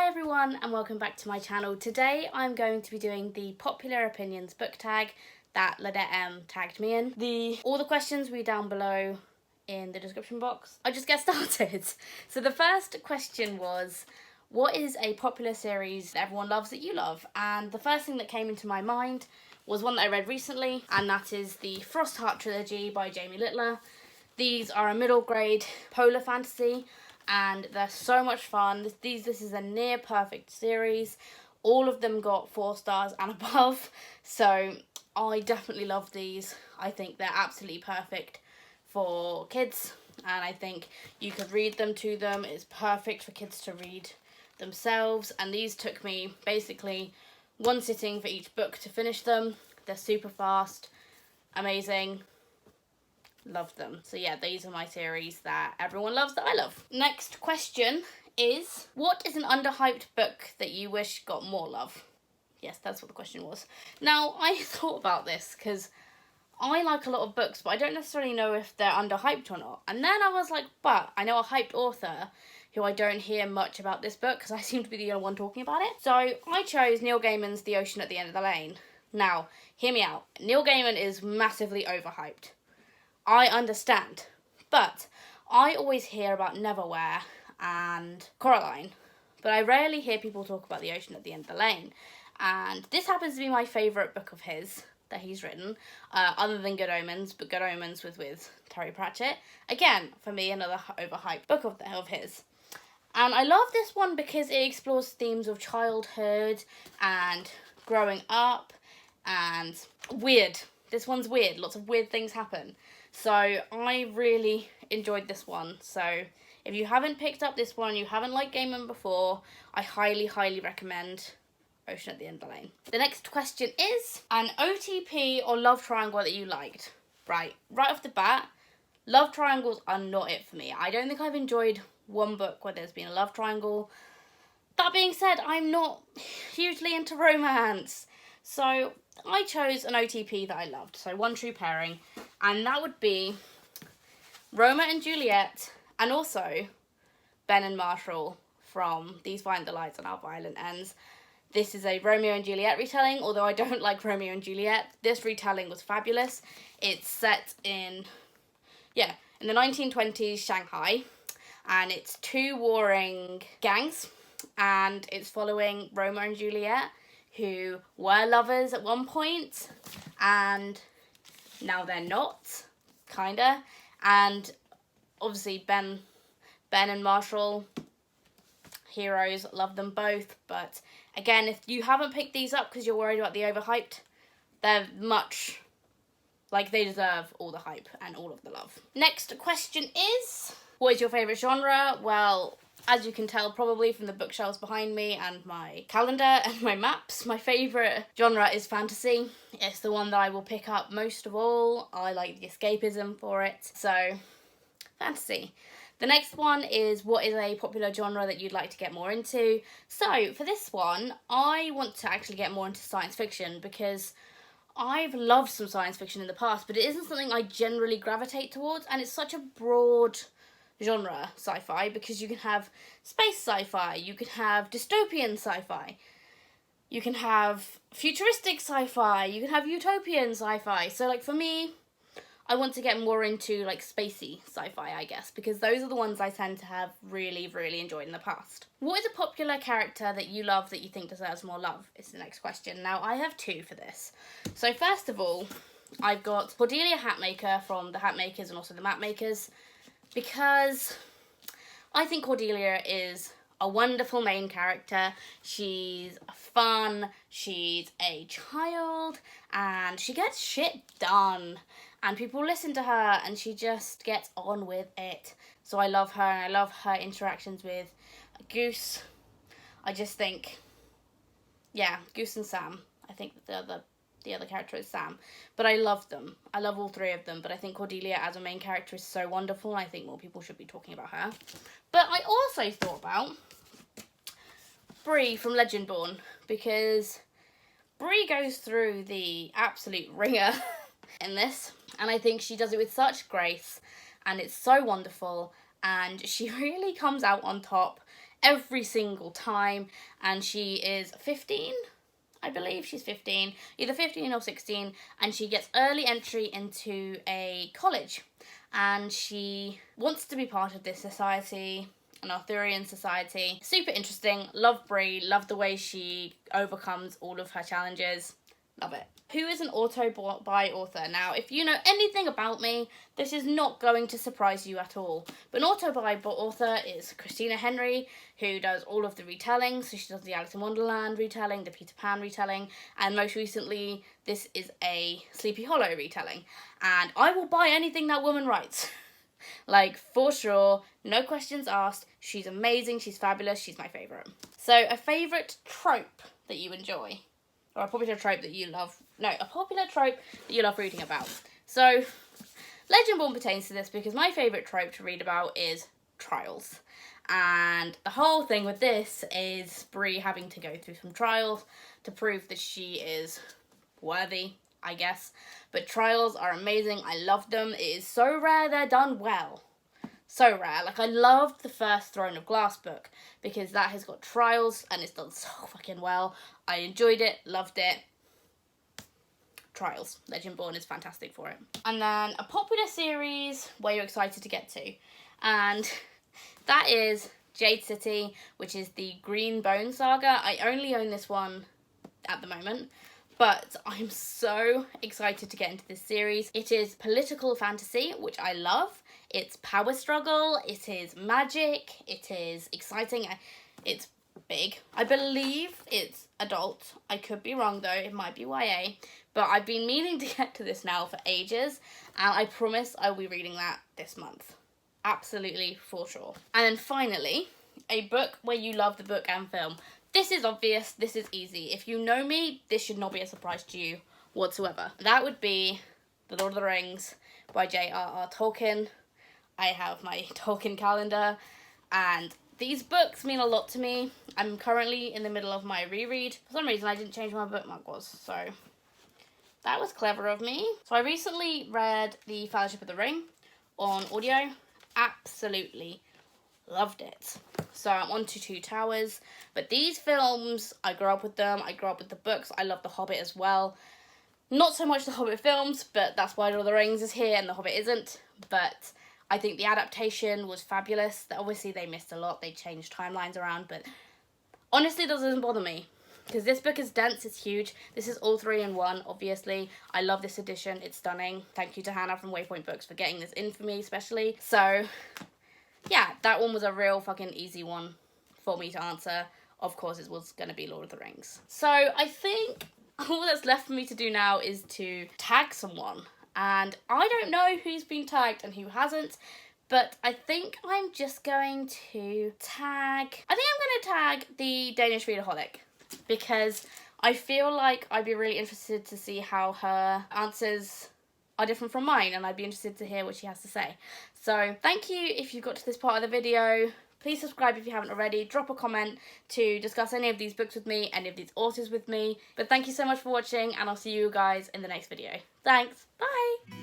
Hi everyone and welcome back to my channel. Today I'm going to be doing the popular opinions book tag that Ladettem tagged me in. All the questions will be down below in the description box. I'll just get started. So the first question was, what is a popular series that everyone loves that you love? And the first thing that came into my mind was one that I read recently, and that is the Frostheart trilogy by Jamie Littler. These are a middle grade polar fantasy and they're so much fun. This is a near perfect series. All of them got 4 stars and above, so I definitely love these. I think they're absolutely perfect for kids, and I think you could read them to them. It's perfect for kids to read themselves, and these took me basically one sitting for each book to finish them. They're super fast, amazing. Love them. So yeah, these are my series that everyone loves that I love. Next question is, what is an underhyped book that you wish got more love? Yes, that's what the question was. Now, I thought about this because I like a lot of books, but I don't necessarily know if they're underhyped or not. And then I was like, but I know a hyped author who I don't hear much about this book because I seem to be the only one talking about it. So I chose Neil Gaiman's The Ocean at the End of the Lane. Now, hear me out. Neil Gaiman is massively overhyped. I understand, but I always hear about Neverwhere and Coraline, but I rarely hear people talk about The Ocean at the End of the Lane, and this happens to be my favourite book of his that he's written, other than Good Omens, but Good Omens with Terry Pratchett. Again, for me, another overhyped book of his. And I love this one because it explores themes of childhood and growing up and weird. This one's weird, lots of weird things happen. So I really enjoyed this one. So if you haven't picked up this one, you haven't liked Gaiman before, I highly, highly recommend Ocean at the End of the Lane. The next question is an OTP or love triangle that you liked. Right off the bat, love triangles are not it for me. I don't think I've enjoyed one book where there's been a love triangle. That being said, I'm not hugely into romance. So I chose an OTP that I loved, so One True Pairing, and that would be Romeo and Juliet, and also Ben and Marshall from These Violent Delights and Our Violent Ends. This is a Romeo and Juliet retelling, although I don't like Romeo and Juliet. This retelling was fabulous. It's set in the 1920s Shanghai, and it's 2 warring gangs, and it's following Romeo and Juliet, who were lovers at one point, and now they're not, kinda. And obviously Ben and Marshall, heroes, love them both. But again, if you haven't picked these up because you're worried about the overhyped, they're much like they deserve all the hype and all of the love. Next question is, what is your favourite genre? Well, as you can tell probably from the bookshelves behind me and my calendar and my maps, my favourite genre is fantasy. It's the one that I will pick up most of all. I like the escapism for it. So, fantasy. The next one is, what is a popular genre that you'd like to get more into? So, for this one, I want to actually get more into science fiction because I've loved some science fiction in the past, but it isn't something I generally gravitate towards, and it's such a broad genre, sci-fi, because you can have space sci-fi, you can have dystopian sci-fi, you can have futuristic sci-fi, you can have utopian sci-fi. So like for me, I want to get more into like spacey sci-fi, I guess, because those are the ones I tend to have really, really enjoyed in the past. What is a popular character that you love that you think deserves more love is the next question. Now I have 2 for this. So first of all, I've got Cordelia Hatmaker from the Hatmakers and also the Mapmakers, because I think Cordelia is a wonderful main character. She's fun, she's a child, and she gets shit done. And people listen to her, and she just gets on with it. So I love her, and I love her interactions with Goose. I just think, yeah, Goose and Sam. I think the other character is Sam. But I love them. I love all 3 of them. But I think Cordelia as a main character is so wonderful. I think more people should be talking about her. But I also thought about Bree from Legendborn, because Bree goes through the absolute ringer in this. And I think she does it with such grace. And it's so wonderful. And she really comes out on top every single time, and she is 15. I believe she's 15, either 15 or 16, and she gets early entry into a college, and she wants to be part of this society, an Arthurian society. Super interesting. Love Brie. Love the way she overcomes all of her challenges. Love it. Who is an autobuy author? Now, if you know anything about me, this is not going to surprise you at all. But an autobuy author is Christina Henry, who does all of the retelling. So she does the Alice in Wonderland retelling, the Peter Pan retelling, and most recently, this is a Sleepy Hollow retelling. And I will buy anything that woman writes. Like, for sure, no questions asked. She's amazing, she's fabulous, she's my favourite. So, a favourite trope that you enjoy? Or a popular trope that you love. No, a popular trope that you love reading about. So, Legendborn pertains to this because my favourite trope to read about is trials. And the whole thing with this is Brie having to go through some trials to prove that she is worthy, I guess. But trials are amazing. I love them. It is so rare they're done well. So rare. Like, I loved the first Throne of Glass book because that has got trials and it's done so fucking well. I enjoyed it, loved it. Trials. Legendborn is fantastic for it. And then a popular series where you're excited to get to. And that is Jade City, which is the Green Bone Saga. I only own this one at the moment, but I'm so excited to get into this series. It is political fantasy, which I love. It's power struggle, it is magic, it is exciting, it's big. I believe it's adult. I could be wrong though, it might be YA. But I've been meaning to get to this now for ages, and I promise I'll be reading that this month. Absolutely, for sure. And then finally, a book where you love the book and film. This is obvious, this is easy. If you know me, this should not be a surprise to you whatsoever. That would be The Lord of the Rings by J.R.R. Tolkien. I have my Tolkien calendar, and these books mean a lot to me. I'm currently in the middle of my reread. For some reason, I didn't change where my bookmark was, so that was clever of me. So I recently read The Fellowship of the Ring on audio. Absolutely loved it. So I'm on to Two Towers. But these films, I grew up with them. I grew up with the books. I love The Hobbit as well. Not so much The Hobbit films, but that's why Lord of the Rings is here and The Hobbit isn't. But I think the adaptation was fabulous. Obviously, they missed a lot. They changed timelines around, but honestly, it doesn't bother me. Because this book is dense, it's huge. This is all 3 in 1, obviously. I love this edition, it's stunning. Thank you to Hannah from Waypoint Books for getting this in for me, especially. So, yeah, that one was a real fucking easy one for me to answer. Of course, it was going to be Lord of the Rings. So, I think all that's left for me to do now is to tag someone. And I don't know who's been tagged and who hasn't, but I think I'm just going to tag... I think I'm going to tag the Danish Readaholic, because I feel like I'd be really interested to see how her answers are different from mine, and I'd be interested to hear what she has to say. So thank you if you got to this part of the video. Please subscribe if you haven't already. Drop a comment to discuss any of these books with me, any of these authors with me. But thank you so much for watching, and I'll see you guys in the next video. Thanks. Bye.